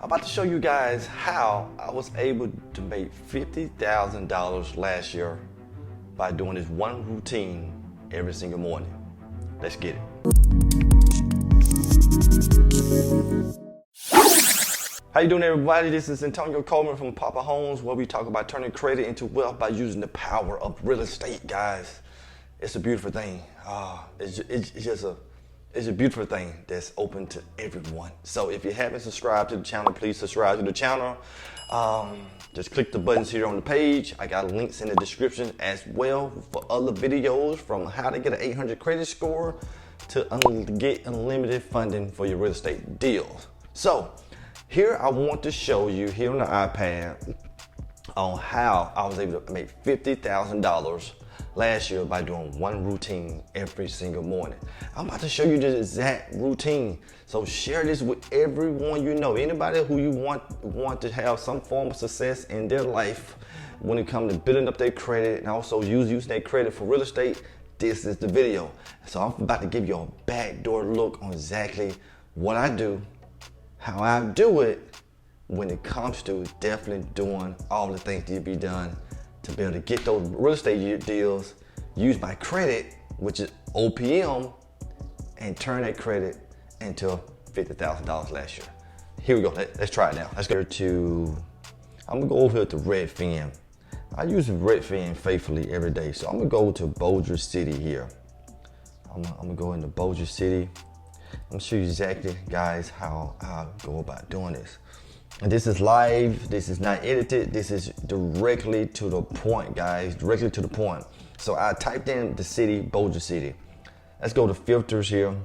I'm about to show you guys how I was able to make $50,000 last year by doing this one routine every single morning. Let's get it. How you doing, everybody? This is Antonio Coleman from Poppa Homes, where we talk about turning credit into wealth by using the power of real estate, guys. It's a beautiful thing. It's a beautiful thing that's open to everyone. So if you haven't subscribed to the channel, please subscribe to the channel. Just click the buttons here on the page. I got links in the description as well for other videos, from how to get an 800 credit score to get unlimited funding for your real estate deals. So here I want to show you here on the iPad on how I was able to make $50,000 last year by doing one routine every single morning. I'm about to show you the exact routine. So share this with everyone you know. Anybody who you want to have some form of success in their life when it comes to building up their credit and also using their credit for real estate, this is the video. So I'm about to give you a backdoor look on exactly what I do, how I do it when it comes to definitely doing all the things that need to be done to be able to get those real estate deals, use my credit, which is OPM, and turn that credit into $50,000 last year. Here we go, let's try it now. Let's go to, I'm gonna go over here to Redfin. I use Redfin faithfully every day. So I'm gonna go to Bossier City here. I'm gonna go into Bossier City. I'm gonna show you exactly, guys, how I go about doing this. And this is live, this is not edited, this is directly to the point, guys, directly to the point. So I typed in the city, Bossier City. Let's go to filters here.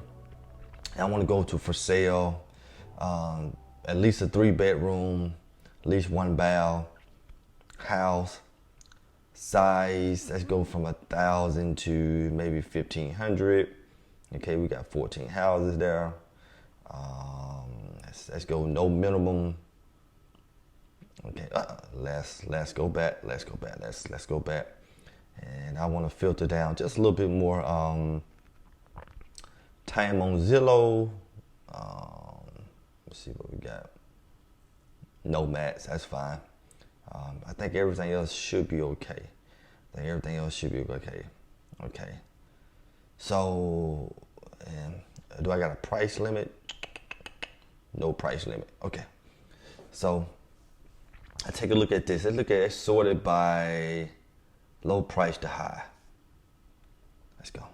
And I wanna go to for sale, at least a 3-bedroom, at least 1 bath, house, size, let's go from 1,000 to maybe 1,500. Okay, we got 14 houses there. Let's go no minimum. Okay, let's go back. Let's go back. And I want to filter down just a little bit more. Time on Zillow. Let's see what we got. No mats, that's fine. I think everything else should be okay. Okay. So, do I got a price limit? No price limit. Okay. So I take a look at this. Let's look at it sorted by low price to high. Let's go.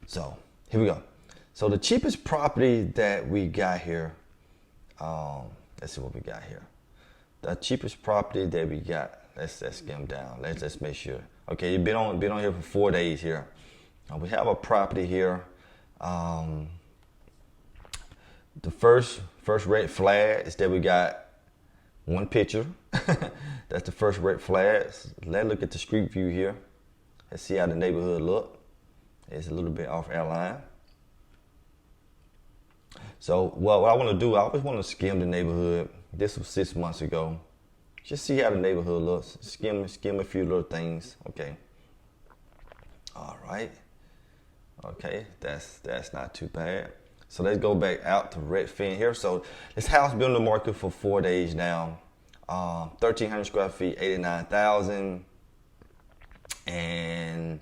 So here we go. So the cheapest property that we got here, let's see what we got here. The cheapest property that we got, let's skim down. Let's make sure. Okay, you've been on here for 4 days here. We have a property here. The first red flag is that we got one picture. That's the first red flag. Let's look at the street view here. Let's see how the neighborhood look. It's a little bit off our line. So what I want to do, I always want to skim the neighborhood. This was 6 months ago. Just see how the neighborhood looks. Skim a few little things. Okay. All right. Okay, that's not too bad. So let's go back out to Redfin here. So this house been on the market for 4 days now. 1,300 square feet, 89,000. And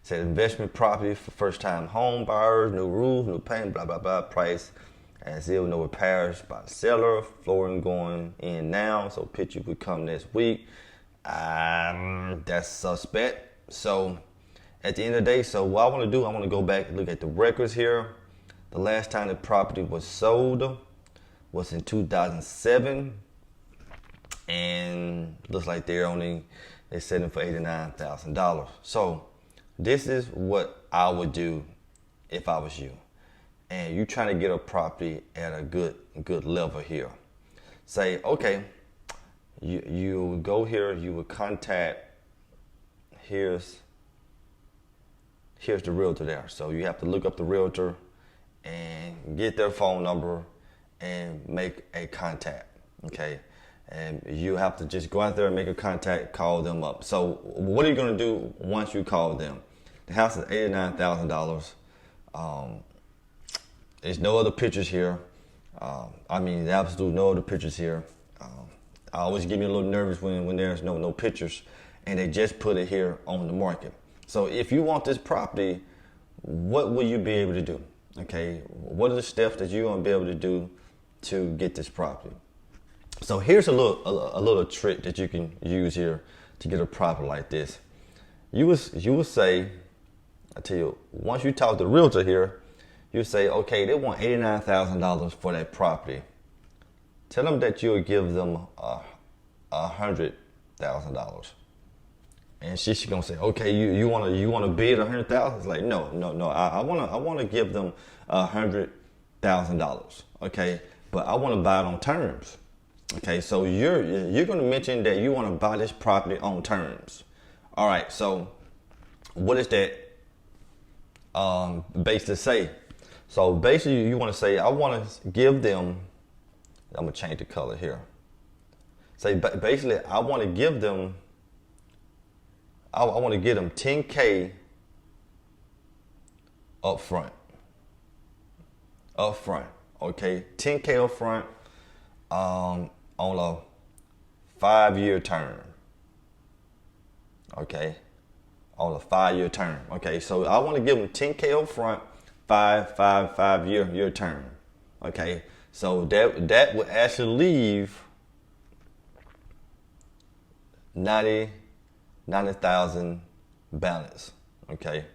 it's an investment property for first-time home buyers, new roof, new paint, blah, blah, blah. Price as if, no repairs by the seller. Flooring going in now, so picture would come next week. That's suspect. So at the end of the day, so what I want to do, I want to go back and look at the records here. The last time the property was sold was in 2007, and looks like they're selling for $89,000. So this is what I would do if I was you, and you trying to get a property at a good level here. Say, okay, you go here, you would contact. Here's the realtor there. So you have to look up the realtor and get their phone number and make a contact, okay? And you have to just go out there and make a contact, call them up. So what are you gonna do once you call them? The house is $89,000. There's no other pictures here. I mean, absolute no other pictures here. I always get me a little nervous when there's no pictures and they just put it here on the market. So if you want this property, what will you be able to do? Okay, what are the steps that you're gonna be able to do to get this property? So here's a little trick that you can use here to get a property like this. You will say, I tell you, once you talk to the realtor here, you say, okay, they want $89,000 for that property. Tell them that you'll give them $100,000. And she's gonna say, okay, you wanna bid $100,000? It's like, no. I wanna give them $100,000. Okay, but I wanna buy it on terms. Okay, so you're gonna mention that you wanna buy this property on terms. All right, so what is that basically say? So basically you wanna say, I wanna give them, I'm gonna change the color here. Say basically I wanna give them, I want to give them $10K up front. Okay, $10K up front on a 5-year term. Okay, on a 5-year term. Okay, so I want to give them $10K up front, 5-year term. Okay, so that would actually leave 90,000 balance. Okay,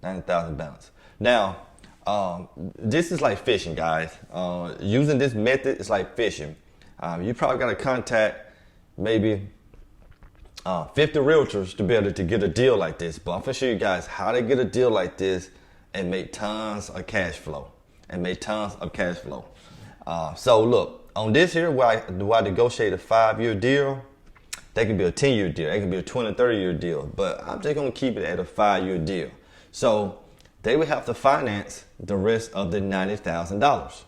90,000 balance. Now, this is like fishing, guys. Using this method is like fishing. You probably got to contact maybe 50 realtors to be able to get a deal like this. But I'm gonna show you guys how to get a deal like this and make tons of cash flow. So look, on this here, where I negotiate a 5-year deal. That could be a 10-year deal. That could be a 20, 30-year deal. But I'm just going to keep it at a 5-year deal. So they would have to finance the rest of the $90,000.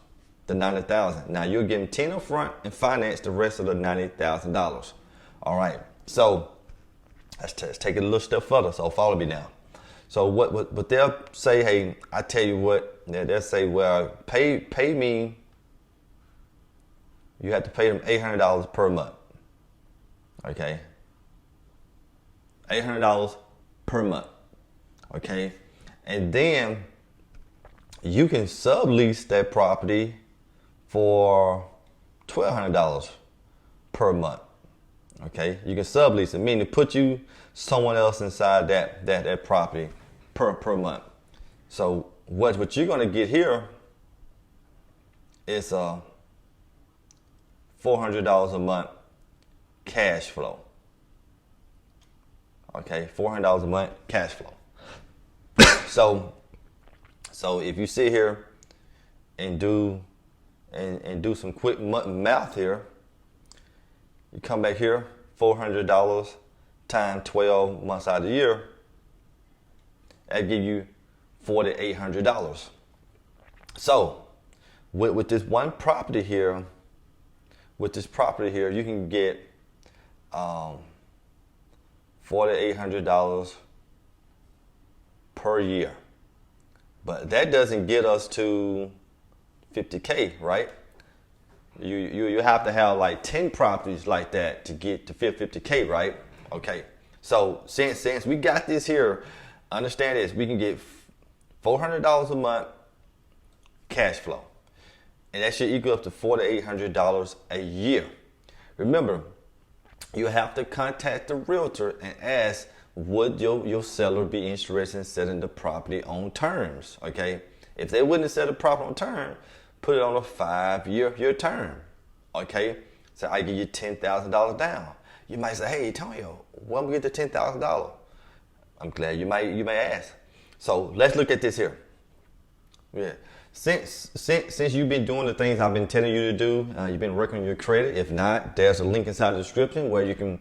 The $90,000. Now you're getting 10 up front and finance the rest of the $90,000. All right. So let's take it a little step further. So follow me now. So what they'll say, hey, I tell you what, they'll say, well, pay me. You have to pay them $800 per month. Okay, $800 per month. Okay, and then you can sublease that property for $1,200 per month. Okay, you can sublease it, meaning put you someone else inside that property per month. So what you're gonna get here is $400 a month. Cash flow. Okay, $400 a month cash flow. So if you sit here and do some quick math here, you come back here, $400 times 12 months out of the year, that give you $4,800. So with this one property here, you can get $4,800 per year. But that doesn't get us to 50K, right? You have to have like 10 properties like that to get to 50K, right? Okay. So since we got this here, understand this, we can get $400 a month cash flow. And that should equal up to $4,800 a year. Remember, you have to contact the realtor and ask, would your seller be interested in selling the property on terms? Okay, if they wouldn't sell the property on term, put it on a 5-year term. Okay, so I give you $10,000 down. You might say, hey Antonio, when we get the $10,000? I'm glad you may ask. So let's look at this here. Yeah. Since you've been doing the things I've been telling you to do, you've been working on your credit. If not, there's a link inside the description where you can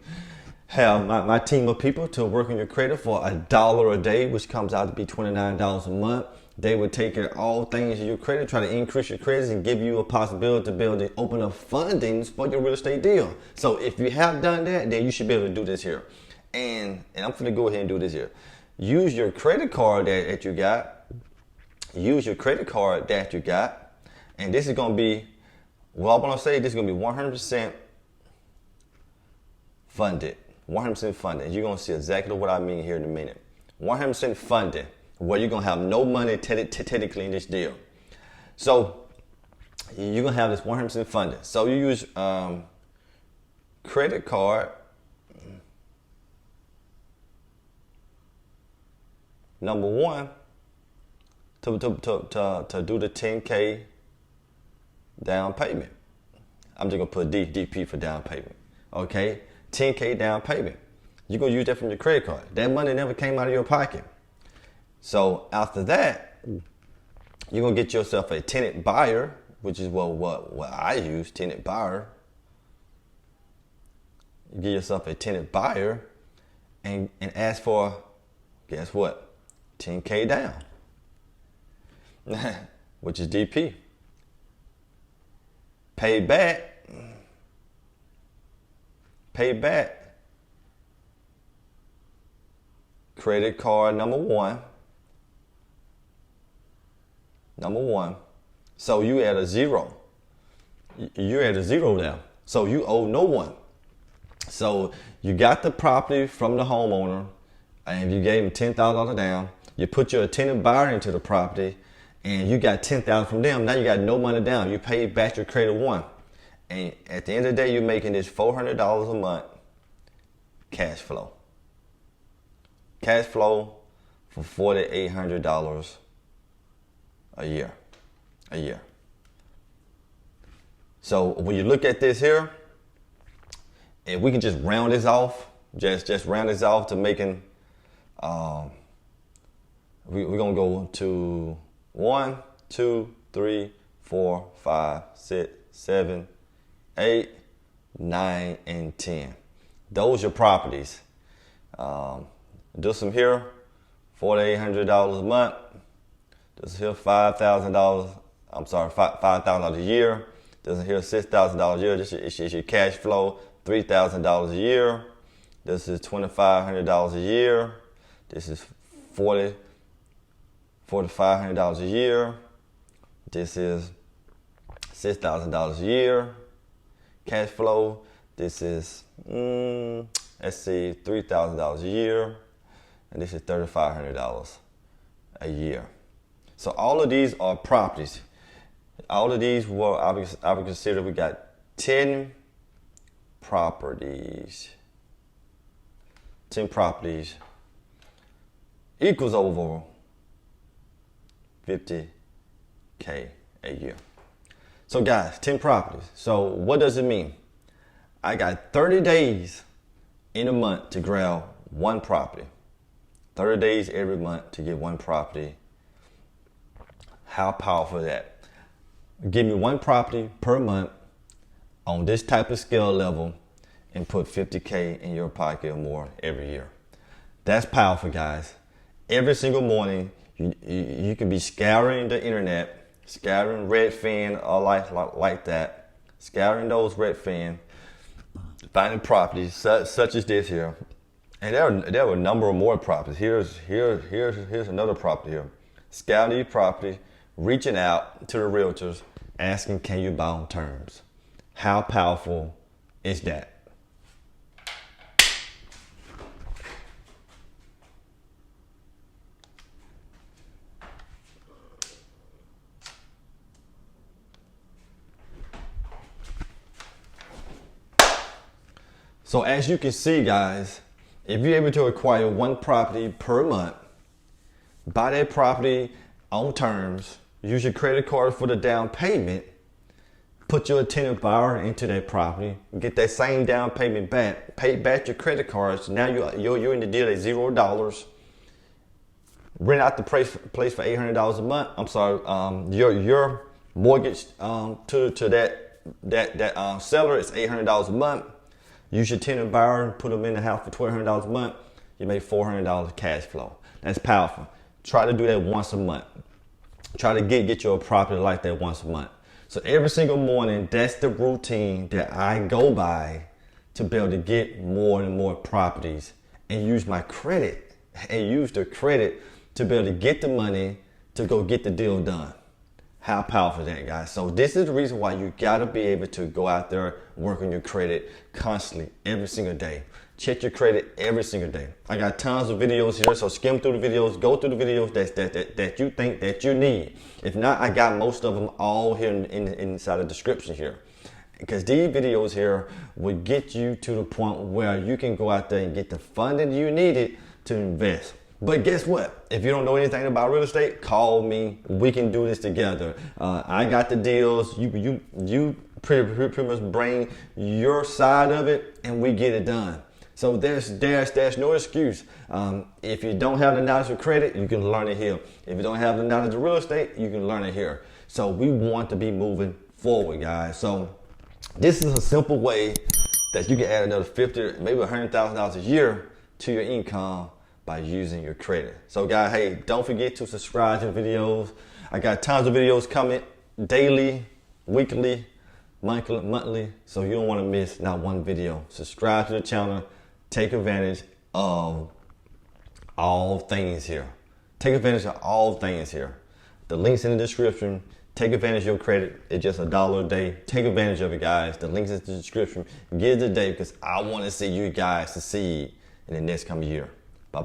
have my team of people to work on your credit for $1 a day, which comes out to be $29 a month. They would take care of all things in your credit, try to increase your credit and give you a possibility to be able to open up fundings for your real estate deal. So if you have done that, then you should be able to do this here. And I'm going to go ahead and do this here. Use your credit card that you got. And this is gonna be, well, I'm gonna say this is gonna be 100% funded. 100% funded. You're gonna see exactly what I mean here in a minute. 100% funded, where you're gonna have no money technically in this deal. So you're gonna have this 100% funded. So you use credit card. Number one, to do the 10K down payment. I'm just gonna put DP for down payment. Okay, 10K down payment. You're gonna use that from your credit card. That money never came out of your pocket. So after that, you're gonna get yourself a tenant buyer, which is what I use, tenant buyer. You get yourself a tenant buyer and ask for, guess what? 10K down, which is DP. Pay back. Credit card number one. So you at a zero. You're at a zero now. So you owe no one. So you got the property from the homeowner, and you gave him $10,000 down. You put your tenant buyer into the property, and you got $10,000 from them. Now you got no money down. You paid back your credit one. And at the end of the day, you're making this $400 a month cash flow. Cash flow for $4,800 a year. So when you look at this here, if we can just round this off, just round this off to making, we're gonna go to 1, 2, 3, 4, 5, 6, 7, 8, 9, and 10. Those are properties. Do some here, $4,800 a month. This here, $5,000. I'm sorry, $5,000 a year. This here, $6,000 a year. This is your cash flow, $3,000 a year. This is $2,500 a year. This is $4,500 a year. This is $6,000 a year. Cash flow. This is let's see, $3,000 a year, and this is $3,500 a year. So all of these are properties. All of these were, I would consider we got 10 properties. 10 properties equals over 50K a year. So guys, 10 properties. So what does it mean? I got 30 days in a month to grab one property. 30 days every month to get one property. How powerful is that? Give me one property per month on this type of skill level and put 50K in your pocket or more every year. That's powerful, guys. Every single morning, you can be scouring the internet, scouring Redfin or like that, scouring those Redfin, finding properties such as this here. And there were a number of more properties. Here's another property here. Scouting these property, reaching out to the realtors, asking, can you buy on terms? How powerful is that? So as you can see, guys, if you're able to acquire one property per month, buy that property on terms, use your credit card for the down payment, put your tenant buyer into that property, get that same down payment back, pay back your credit cards. Now you're in the deal at $0. Rent out the place for $800 a month. I'm sorry, your mortgage to that seller is $800 a month. Use your tenant buyer and put them in the house for $1,200 a month. You make $400 cash flow. That's powerful. Try to do that once a month. Try to get your property like that once a month. So every single morning, that's the routine that I go by to be able to get more and more properties and use my credit and use the credit to be able to get the money to go get the deal done. How powerful is that, guys? So this is the reason why you gotta be able to go out there, work on your credit constantly, every single day. Check your credit every single day. I got tons of videos here, so skim through the videos, go through the videos that you think that you need. If not, I got most of them all here inside the description here. Because these videos here will get you to the point where you can go out there and get the funding you needed to invest. But guess what? If you don't know anything about real estate, call me. We can do this together. I got the deals. You pretty much bring your side of it, and we get it done. So there's no excuse. If you don't have the knowledge of credit, you can learn it here. If you don't have the knowledge of real estate, you can learn it here. So we want to be moving forward, guys. So this is a simple way that you can add another $50, maybe $100,000 a year to your income by using your credit. So guys, hey, don't forget to subscribe to the videos. I got tons of videos coming daily, weekly, monthly, so you don't want to miss not one video. Subscribe to the channel. Take advantage of all things here. Take advantage of all things here. The link's in the description. Take advantage of your credit. It's just $1 a day. Take advantage of it, guys. The link's in the description. Get it today because I want to see you guys succeed in the next coming year.